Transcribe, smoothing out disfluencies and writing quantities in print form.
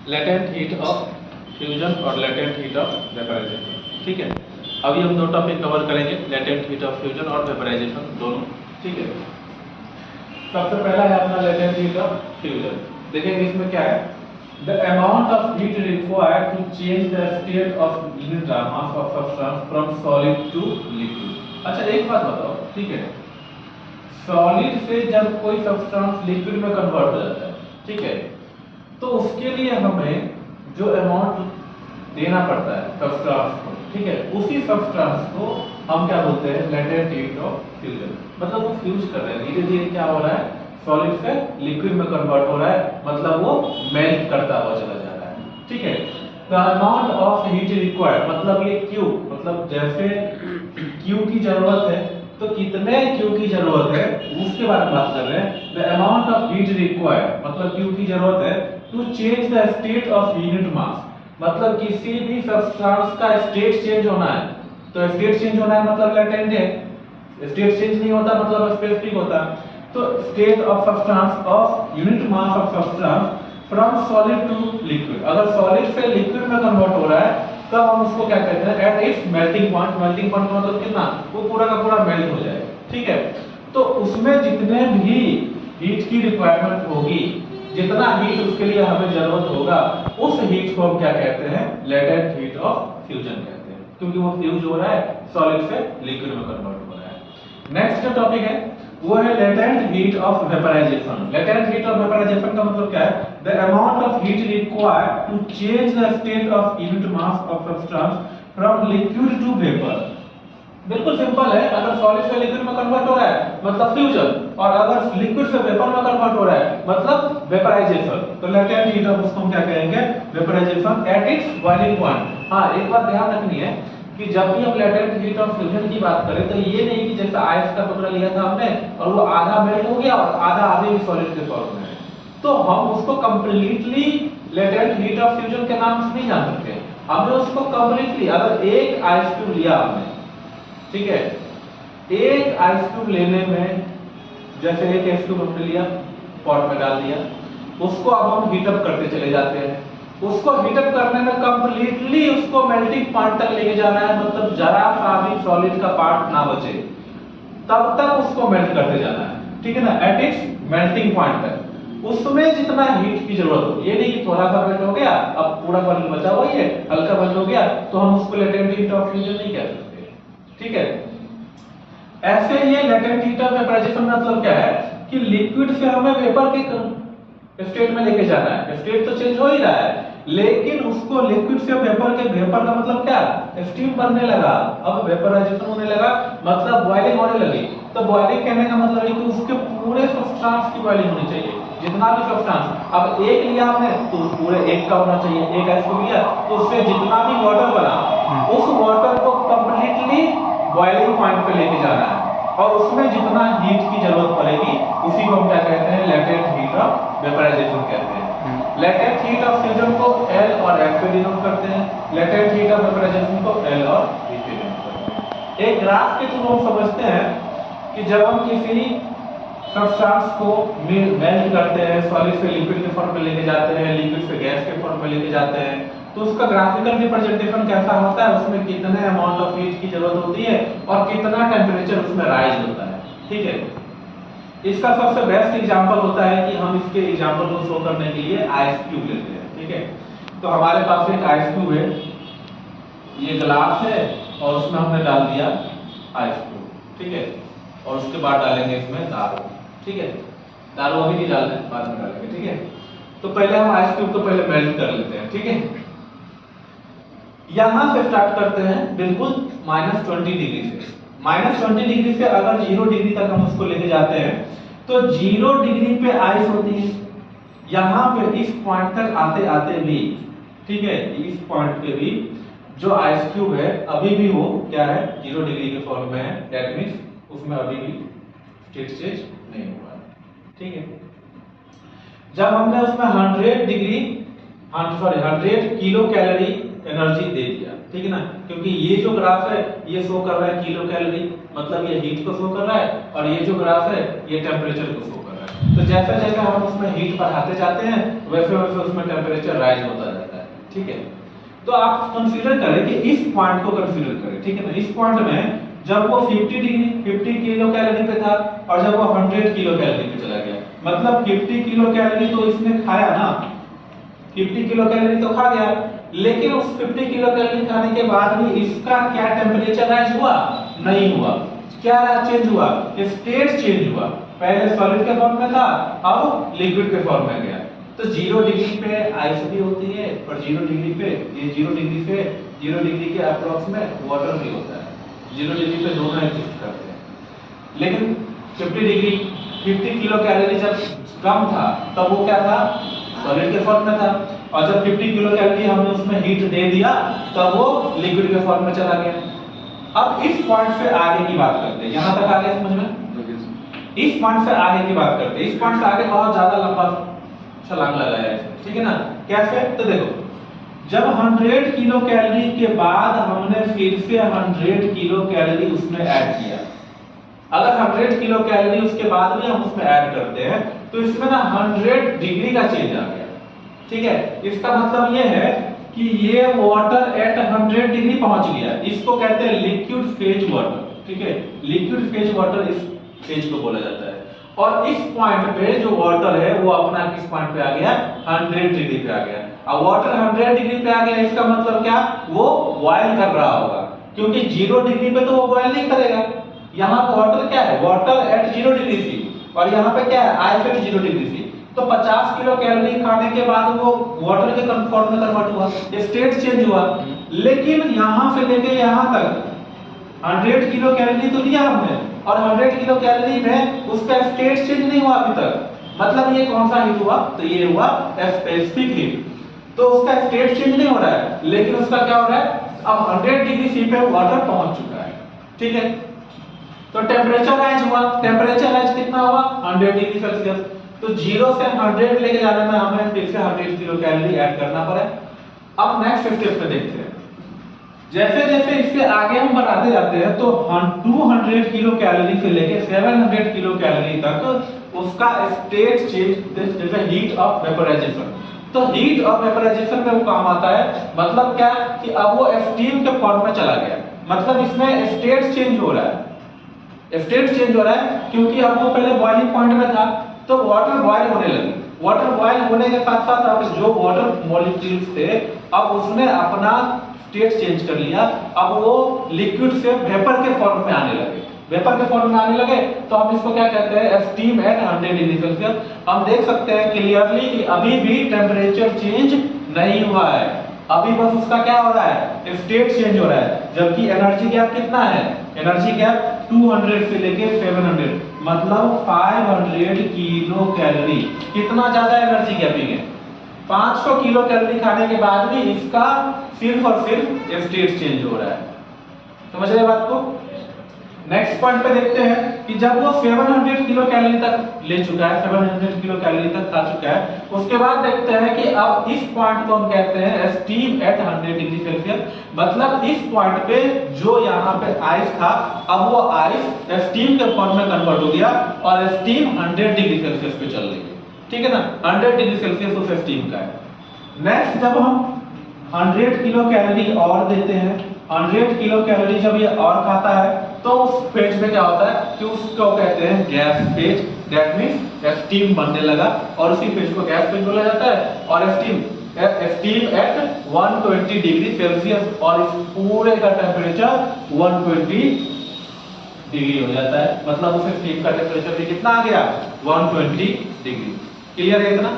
Latent heat of fusion और latent heat of vaporisation. ठीक है, अभी हम दो टॉपिक कवर करेंगे, लेटेंट हीट ऑफ फ्यूजन और वेपराइजेशन दोनों। ठीक है, सबसे पहला है अपना लेटेंट हीट ऑफ फ्यूजन। देखेंगे इसमें क्या है, the amount of heat required to change the state of unit mass of substance from solid to liquid. अच्छा एक बात बताओ, ठीक है, सॉलिड से जब कोई सब्सटेंस लिक्विड में कन्वर्ट हो जाता है, ठीक है, तो उसके लिए हमें जो अमाउंट देना पड़ता है सब्सटेंस को, ठीक है, उसी सब्सटेंस को हम क्या बोलते हैं, लेटेंट हीट ऑफ फ्यूजन। मतलब वो फ्यूज कर रहे हैं, धीरे धीरे क्या हो रहा है, सॉलिड से लिक्विड में कन्वर्ट हो रहा है, मतलब वो मेल्ट करता हुआ चला जा रहा है। ठीक है, the amount of heat required, मतलब ये Q, मतलब जैसे Q की जरूरत है तो कितने Q की जरूरत है उसके बारे में बात कर रहे हैं। The amount of heat required, मतलब Q की जरूरत है to change the state of unit mass, मतलब किसी भी सब्सटेंस का स्टेट चेंज होना है, तो स्टेट चेंज होना है मतलब लेटेंट है, स्टेट चेंज नहीं होता मतलब स्पेसिफिक होता। तो state of substance of unit mass of substance from solid to liquid, अगर सॉलिड से लिक्विड में कन्वर्ट हो रहा है तब हम उसको क्या कहते हैं, at its melting point. Melting point का मतलब कितना, वो पूरा का पूरा मेल्ट हो जाए। ठीक है, तो उसमें जितने भी हीट की रिक्वायरमेंट होगी, जितना हीट उसके लिए हमें जरूरत होगा, उस हीट को हम क्या कहते हैं, लेटेंट हीट ऑफ फ्यूजन कहते हैं, क्योंकि वो फ्यूज हो रहा है, सॉलिड से लिक्विड में कन्वर्ट हो रहा है। नेक्स्ट जो टॉपिक है वो है latent heat of vaporization. Latent heat of vaporization का मतलब क्या है, the amount of heat required to change the state of unit mass of substance from liquid to vapour. बिल्कुल सिंपल है, अगर सॉलिड से लिक्विड में कन्वर्ट हो रहा है मतलब फ्यूजन, और अगर लिक्विड से वेपर में कन्वर्ट हो रहा है मतलब वेपराइजेशन। तो लेटेंट हीट ऑफ उसको हम क्या कहेंगे, vaporization at its boiling point. हाँ, एक बात ध्यान रखनी है कि जब भी हम लेटेंट हीट ऑफ फ्यूजन की बात करें तो ये नहीं कि जैसे आइस का टुकड़ा लिया था हमने और वो आधा मेल्ट हो गया और आधा आधे भी सॉलिड के फॉर्म में है, तो हम उसको completely latent heat of fusion के नाम से नहीं जान सकते। हमने उसको कंप्लीटली, अगर एक आइस क्यूब लिया हमने, ठीक है, एक आइस क्यूब लेने में, जैसे एक आइस क्यूब हमने लिया, पॉट में डाल दिया, उसको अब हम हीट अप करते चले जाते हैं। उसको हीट अप करने में कंप्लीटली उसको मेल्टिंग पॉइंट तक लेके जाना है, मतलब जरा सा भी सॉलिड का पार्ट ना बचे, तब तक उसको मेल्ट करते जाना है। ठीक है ना, एट इट्स मेल्टिंग पॉइंट तक उसमें जितना हीट की जरूरत हो, ये नहीं कि थोड़ा सा मेल्ट हो गया अब पूरा सॉलिड बचा हुआ है, हल्का मेल्ट हो गया, तो हम उसको लेटेंट हीट ऑफ फ्यूजन नहीं कह सकते। ठीक है, ऐसे ये लेटेंट हीट ऑफ वेपराइजेशन मतलब क्या है कि लिक्विड से हमें वेपर के स्टेट में लेके जाना है। स्टेट तो चेंज हो ही रहा है, लेकिन उसको लिक्विड से वेपर के, वेपर का मतलब क्या, स्टीम बनने लगा, अब वेपराइजेशन होने लगा, मतलब बॉइलिंग होने लगी। तो बॉइलिंग कहने का मतलब है कि उसके पूरे सब्सटेंस की बॉइलिंग होनी चाहिए, जितना भी सब्सटेंस। अब एक लिया हमने तो पूरे एक का होना चाहिए, एक आइस को लिया तो उससे जितना भी वाटर बना, उस वाटर को कंप्लीटली बॉइलिंग पॉइंट पे लेके जाना है, और उसमें जितना हीट की जरूरत पड़ेगी उसी को हम क्या कहते हैं, लेटेंट हीट ऑफ वेपराइजेशन कहते हैं। लेटेंट हीट ऑफ फ्यूजन को L और F से डिनोट करते हैं, लेटेंट हीट ऑफ वेपराइजेशन को L और V से डिनोट करते हैं। एक ग्राफ के थ्रू हम समझते हैं कि जब हम किसी सब्सटेंस को मेल्ट करते हैं, सॉलिड से लिक्विड के फॉर्म में लेके जाते हैं, लिक्विड से गैस के फॉर्म में लेके जाते हैं, तो उसका ग्राफिकल रिप्रेजेंटेशन कैसा होता है, उसमें कितने अमाउंट ऑफ हीट की जरूरत होती है और कितना टेम्परेचर उसमें राइज होता है। ठीक है, इसका सबसे बेस्ट एग्जांपल होता है कि हम इसके एग्जांपल को शो करने के लिए आइस क्यूब लेते हैं। ठीक है, तो हमारे पास एक आइस क्यूब है, ये ग्लास है और उसमें हमने डाल दिया आइस क्यूब। ठीक है, और उसके बाद डालेंगे इसमें दारू। ठीक है, दारू अभी नहीं डालना है, बाद में डालेंगे। ठीक है, तो पहले हम आइस क्यूब को पहले मेल्ट कर लेते हैं। ठीक है, यहां से स्टार्ट करते हैं बिल्कुल -20 डिग्री से। -20 डिग्री से अगर 0 डिग्री तक हम उसको लेके जाते हैं तो 0 डिग्री पे आइस होती है, यहां पे इस पॉइंट तक आते आते भी, ठीक है, इस पॉइंट पे भी जो आइस क्यूब है अभी भी वो क्या है, 0 डिग्री के फॉर्म में है, दैट मींस उसमें अभी भी स्टेट चेंज नहीं हुआ है। ठीक है, जब हमने उसमें 100 किलो कैलोरी एनर्जी दे दिया, ठीक है ना, क्योंकि ये जो ग्राफ है ये शो कर रहा है किलो कैलोरी, मतलब ये हीट को शो कर रहा है, और ये जो ग्राफ है ये टेम्परेचर को शो कर रहा है। तो जैसे जैसे हम उसमें हीट बढ़ाते जाते हैं वैसे वैसे उसमें टेम्परेचर राइज होता जाता है, ठीक है। तो आप कंसीडर करें कि इस पॉइंट को कंसीडर करें, ठीक है ना। इस पॉइंट में जब वो 50 किलो कैलोरी पे था और जब वो 100 किलो कैलोरी पे चला गया, मतलब 50 किलो कैलोरी तो इसने खाया ना, 50 किलो कैलोरी तो खा गया, लेकिन उस 50 किलो कैलोरी खाने के बाद भी इसका क्या टेम्परेचर राइज हुआ? नहीं हुआ। क्या चेंज हुआ? स्टेट चेंज हुआ। पहले सॉलिड के फॉर्म में था, अब लिक्विड के फॉर्म में गया। तो 0 डिग्री पे आइस भी होती है और 0 डिग्री पे, ये 0 डिग्री से 0 डिग्री के अप्रॉक्स में वाटर भी होता है। 0 डिग्री पे दोनों एग्जिस्ट करते हैं। लेकिन 50 किलो कैलोरी जब कम था तब वो क्या था? सॉलिड के फॉर्म में था, और जब 50 किलो कैलोरी हमने उसमें हीट दे दिया तब वो लिक्विड के फॉर्म में चला गया। अब इस पॉइंट से आगे की बात करते हैं। यहां तक आ गया समझ में? इस पॉइंट से आगे की बात करते हैं। इस पॉइंट से आगे बहुत ज्यादा लंबा छलांग लगाया है, ठीक है ना। कैसे? तो देखो, जब 100 किलो कैलोरी के बाद हमने फिर से 100 किलो कैलोरी उसमें ऐड किया, अगर 100 किलो कैलोरी उसके बाद भी हम उसमें ऐड करते हैं तो इसमें ना 100 डिग्री का चेंज आ गया, ठीक है। इसका मतलब ये है कि ये वाटर एट 100 डिग्री पहुंच गया। इसको कहते हैं लिक्विड फेज वाटर, ठीक है। लिक्विड फेज वाटर इस फेज को बोला जाता है। और इस पॉइंट पे जो वाटर है वो अपना किस पॉइंट पे आ गया? 100 डिग्री पे आ गया। अब वाटर 100 डिग्री पे आ गया, इसका मतलब क्या? वो बॉयल कर रहा होगा, क्योंकि 0 डिग्री पे तो वो बॉयल नहीं करेगा। यहाँ पे वाटर क्या है? वाटर एट 0 डिग्री सी, और यहाँ पे क्या है? Ice at 0 degree C. तो 50 किलो कैलोरी खाने के बाद वो वाटर के फॉर्म में कन्वर्ट हुआ, स्टेट चेंज हुआ। लेकिन यहाँ से लेके यहाँ तक 100 किलो कैलोरी तो लिया हमने, और 100 किलो कैलोरी में उसका स्टेट चेंज नहीं हुआ अभी तक। मतलब ये कौन सा हीट हुआ? तो ये हुआ स्पेसिफिक हीट। तो उसका स्टेट चेंज नहीं हो रहा है, लेकिन उसका क्या हो रहा है? अब 100 डिग्री सी पे वाटर पहुंच चुका है, ठीक है। तो टेम्परेचर राइज हुआ। टेम्परेचर राइज कितना हुआ? 100 डिग्री सेल्सियस। तो 0 से 100 लेके जाने में हमें फिर से 100 किलो कैलोरी ऐड करना पड़ा। अब नेक्स्ट स्टेप पे देखते हैं। जैसे जैसे इसके आगे हम बढ़ाते जाते हैं तो 200 किलो कैलोरी से लेके 700 किलो कैलोरी तक उसका स्टेट चेंज, जैसे हीट ऑफ वेपोराइजेशन। तो हीट ऑफ वेपोराइजेशन में वो काम आता है। मतलब क्या? कि अब वो स्टीम के फॉर्म में चला गया, मतलब इसमें स्टेट चेंज हो रहा है। स्टेट चेंज हो रहा है क्योंकि अब वो पहले बॉइलिंग पॉइंट में था, तो वाटर बॉयल होने लगी। वाटर बॉयल होने के साथ साथ अब जो वाटर मॉलिक्यूल्स थे अब उसने अपना स्टेट चेंज कर लिया। अब वो लिक्विड से वेपर के फॉर्म में आने लगे। वेपर के फॉर्म में आने लगे तो हम इसको क्या कहते हैं? Steam eight 100 degree Celsius. हम देख सकते हैं क्लियरली कि अभी भी टेम्परेचर चेंज नहीं हुआ है, अभी बस उसका क्या हो रहा है? स्टेट चेंज हो रहा है। जबकि एनर्जी गैप कितना है? एनर्जी गैप 200 से लेके 700, मतलब 500 किलो कैलोरी। कितना ज्यादा एनर्जी गैपिंग है? 500 किलो कैलोरी खाने के बाद भी इसका सिर्फ और सिर्फ स्टेट चेंज हो रहा है। समझ रहे बात को? नेक्स्ट पॉइंट पे देखते हैं कि जब वो 700 किलो कैलोरी तक ले चुका है, 700 किलो कैलोरी तक खा चुका है, उसके बाद देखते हैं कि अब इस पॉइंट को हम कहते हैं स्टीम एट 100 डिग्री सेल्सियस। मतलब इस पॉइंट पे जो यहाँ पे आइस था, अब वो आइस स्टीम के फॉर्म में कन्वर्ट हो गया और स्टीम 100 डिग्री सेल्सियस पे चल रही है, ठीक है ना। 100 डिग्री सेल्सियस उस स्टीम का है। नेक्स्ट जब हम 100 किलो कैलोरी और देते हैं, 100 किलो कैलोरी जब ये और खाता है तो उस फेज में क्या होता है कि उसको कहते हैं gas phase. That means steam बनने लगा और उसी फेज को गैस फेज बोला जाता है। और स्टीम एट 120 डिग्री सेल्सियस, और इस पूरे का टेम्परेचर 120 डिग्री हो जाता है। मतलब उस स्टीम का टेम्परेचर भी कितना आ गया? 120 डिग्री। क्लियर है इतना?